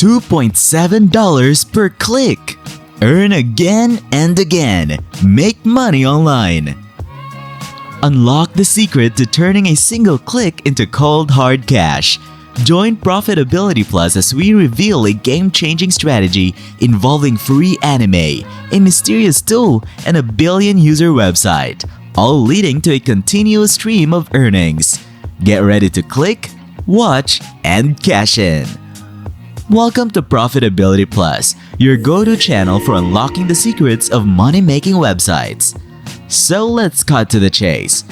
$2.7 per click. Earn again and again. Make money online. Unlock the secret to turning a single click into cold hard cash. Join Profitability Plus as we reveal a game-changing strategy involving free anime, a mysterious tool, and a billion-user website, all leading to a continuous stream of earnings. Get ready to click, watch, and cash in. Welcome to Profitability Plus, your go-to channel for unlocking the secrets of money-making websites. So let's cut to the chase.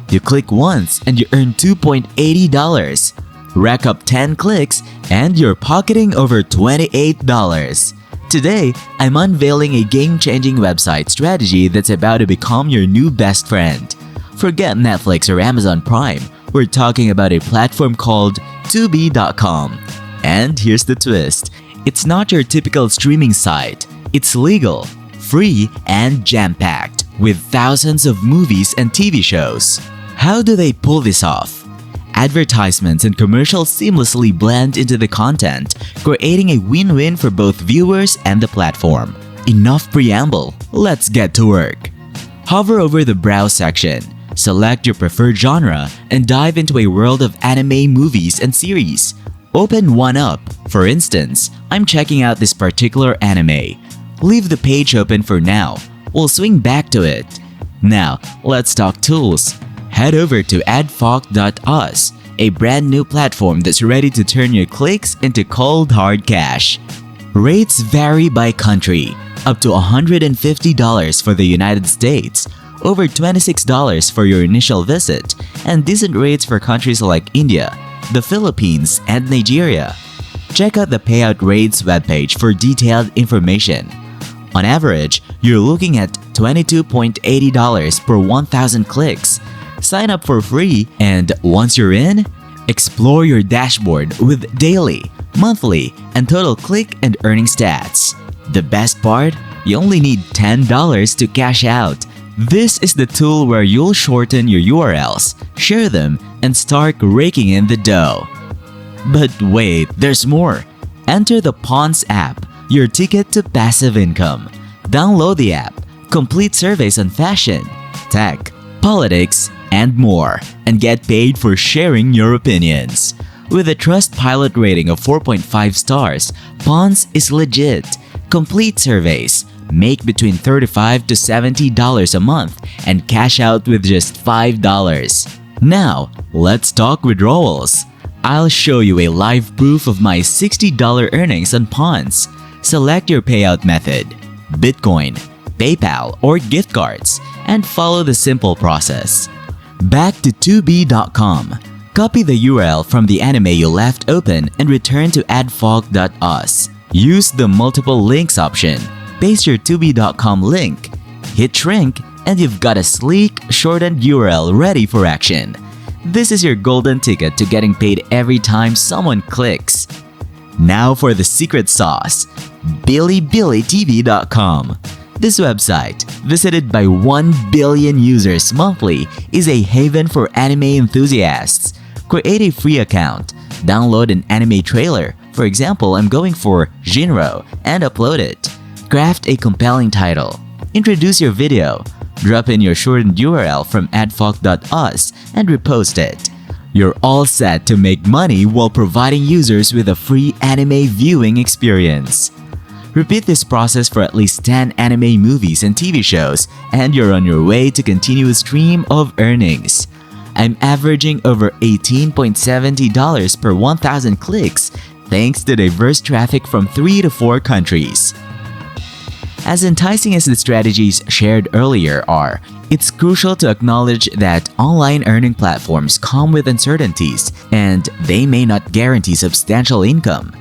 You click once and you earn $2.80. Rack up 10 clicks and you're pocketing over $28. Today, I'm unveiling a game-changing website strategy that's about to become your new best friend. Forget Netflix or Amazon Prime. We're talking about a platform called Tubi.com. And here's the twist. It's not your typical streaming site. It's legal, free, and jam-packed with thousands of movies and TV shows. How do they pull this off? Advertisements and commercials seamlessly blend into the content, creating a win-win for both viewers and the platform. Enough preamble, let's get to work. Hover over the Browse section, select your preferred genre, and dive into a world of anime movies and series. Open one up. For instance, I'm checking out this particular anime. Leave the page open for now. We'll swing back to it. Now, let's talk tools. Head over to adfoc.us, a brand new platform that's ready to turn your clicks into cold hard cash. Rates vary by country, up to $150 for the United States, over $26 for your initial visit, and decent rates for countries like India, the Philippines, and Nigeria. Check out the Payout Rates webpage for detailed information. On average, you're looking at $22.80 per 1,000 clicks. Sign up for free, and once you're in, explore your dashboard with daily, monthly, and total click and earning stats. The best part? You only need $10 to cash out. This is the tool where you'll shorten your URLs, share them, and start raking in the dough. But wait, there's more. Enter the Pawns app, your ticket to passive income. Download the app, complete surveys on fashion, tech, politics, and more, and get paid for sharing your opinions. With a Trustpilot rating of 4.5 stars, Pawns is legit. Complete surveys, make between $35 to $70 a month, and cash out with just $5. Now, let's talk withdrawals. I'll show you a live proof of my $60 earnings on Pawns. Select your payout method, Bitcoin, PayPal, or gift cards, and follow the simple process. Back to Tubi.com. Copy the URL from the anime you left open and return to adfoc.us. Use the multiple links option. Paste your Tubi.com link, hit shrink, and you've got a sleek, shortened URL ready for action. This is your golden ticket to getting paid every time someone clicks. Now for the secret sauce, BillyBillyTV.com. This website, visited by 1 billion users monthly, is a haven for anime enthusiasts. Create a free account, download an anime trailer, for example, I'm going for Jinro, and upload it. Craft a compelling title. Introduce your video. Drop in your shortened URL from adfoc.us and repost it. You're all set to make money while providing users with a free anime viewing experience. Repeat this process for at least 10 anime movies and TV shows, and you're on your way to continuous stream of earnings. I'm averaging over $18.70 per 1,000 clicks thanks to diverse traffic from 3 to 4 countries. As enticing as the strategies shared earlier are, it's crucial to acknowledge that online earning platforms come with uncertainties and they may not guarantee substantial income.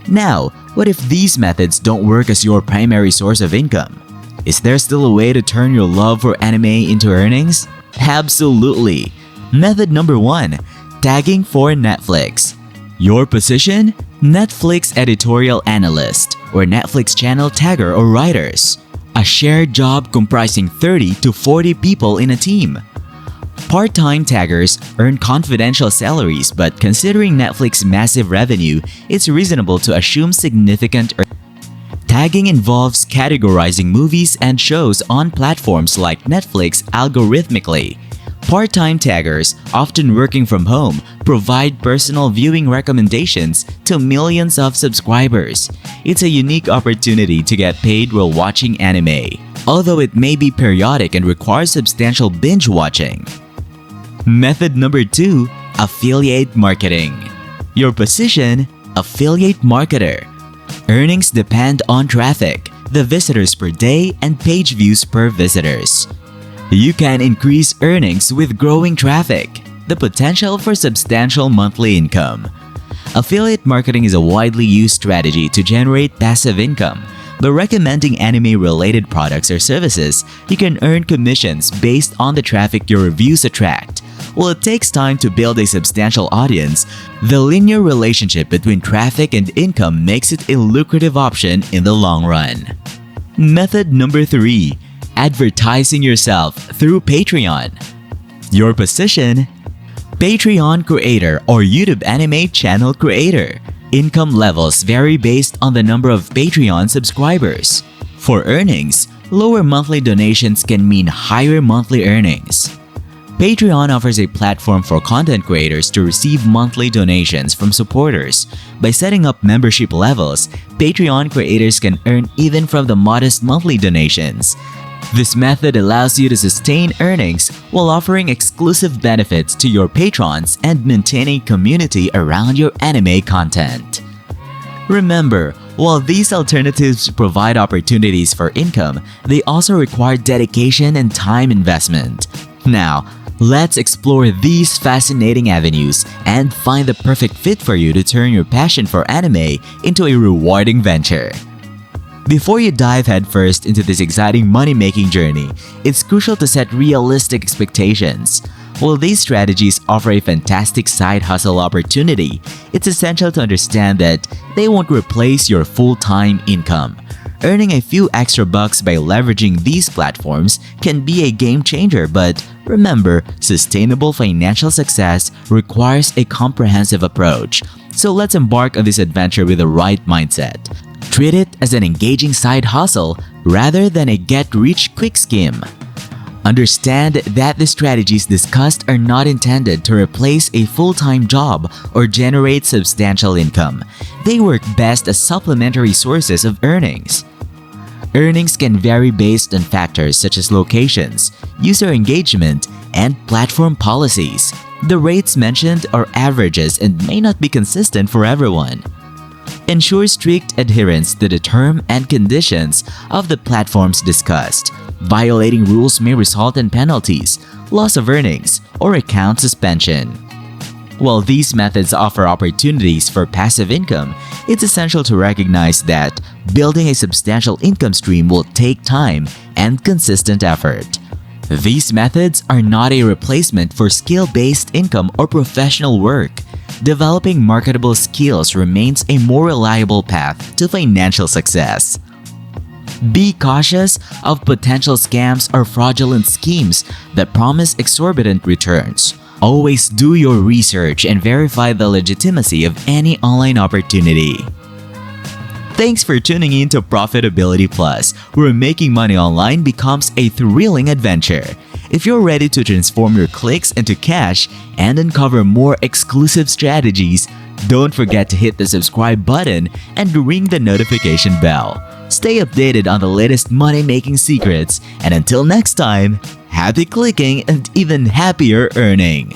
Now, what if these methods don't work as your primary source of income? Is there still a way to turn your love for anime into earnings? Absolutely! Method number 1. Tagging for Netflix. Your position? Netflix editorial analyst or Netflix channel tagger or writers. A shared job comprising 30 to 40 people in a team. Part-time taggers earn confidential salaries, but considering Netflix's massive revenue, it's reasonable to assume significant earnings. Tagging involves categorizing movies and shows on platforms like Netflix algorithmically. Part-time taggers, often working from home, provide personal viewing recommendations to millions of subscribers. It's a unique opportunity to get paid while watching anime, although it may be periodic and requires substantial binge watching. Method number 2. Affiliate marketing. Your position: affiliate marketer. Earnings depend on traffic, the visitors per day, and page views per visitors. You can increase earnings with growing traffic, the potential for substantial monthly income. Affiliate marketing is a widely used strategy to generate passive income. By recommending anime-related products or services, you can earn commissions based on the traffic your reviews attract. While it takes time to build a substantial audience, the linear relationship between traffic and income makes it a lucrative option in the long run. Method number 3. Advertising yourself through Patreon. Your position: Patreon creator or YouTube anime channel creator. Income levels vary based on the number of Patreon subscribers. For earnings, lower monthly donations can mean higher monthly earnings. Patreon offers a platform for content creators to receive monthly donations from supporters. By setting up membership levels, Patreon creators can earn even from the modest monthly donations. This method allows you to sustain earnings while offering exclusive benefits to your patrons and maintaining a community around your anime content. Remember, while these alternatives provide opportunities for income, they also require dedication and time investment. Now, let's explore these fascinating avenues and find the perfect fit for you to turn your passion for anime into a rewarding venture. Before you dive headfirst into this exciting money-making journey, it's crucial to set realistic expectations. While these strategies offer a fantastic side hustle opportunity, it's essential to understand that they won't replace your full-time income. Earning a few extra bucks by leveraging these platforms can be a game changer, but remember, sustainable financial success requires a comprehensive approach. So let's embark on this adventure with the right mindset. Treat it as an engaging side hustle rather than a get-rich-quick scheme. Understand that the strategies discussed are not intended to replace a full-time job or generate substantial income. They work best as supplementary sources of earnings. Earnings can vary based on factors such as locations, user engagement, and platform policies. The rates mentioned are averages and may not be consistent for everyone. Ensure strict adherence to the terms and conditions of the platforms discussed. Violating rules may result in penalties, loss of earnings, or account suspension. While these methods offer opportunities for passive income, it's essential to recognize that building a substantial income stream will take time and consistent effort. These methods are not a replacement for skill-based income or professional work. Developing marketable skills remains a more reliable path to financial success. Be cautious of potential scams or fraudulent schemes that promise exorbitant returns. Always do your research and verify the legitimacy of any online opportunity. Thanks for tuning in to Profitability Plus, where making money online becomes a thrilling adventure. If you're ready to transform your clicks into cash and uncover more exclusive strategies, don't forget to hit the subscribe button and ring the notification bell. Stay updated on the latest money-making secrets, and until next time, happy clicking and even happier earning!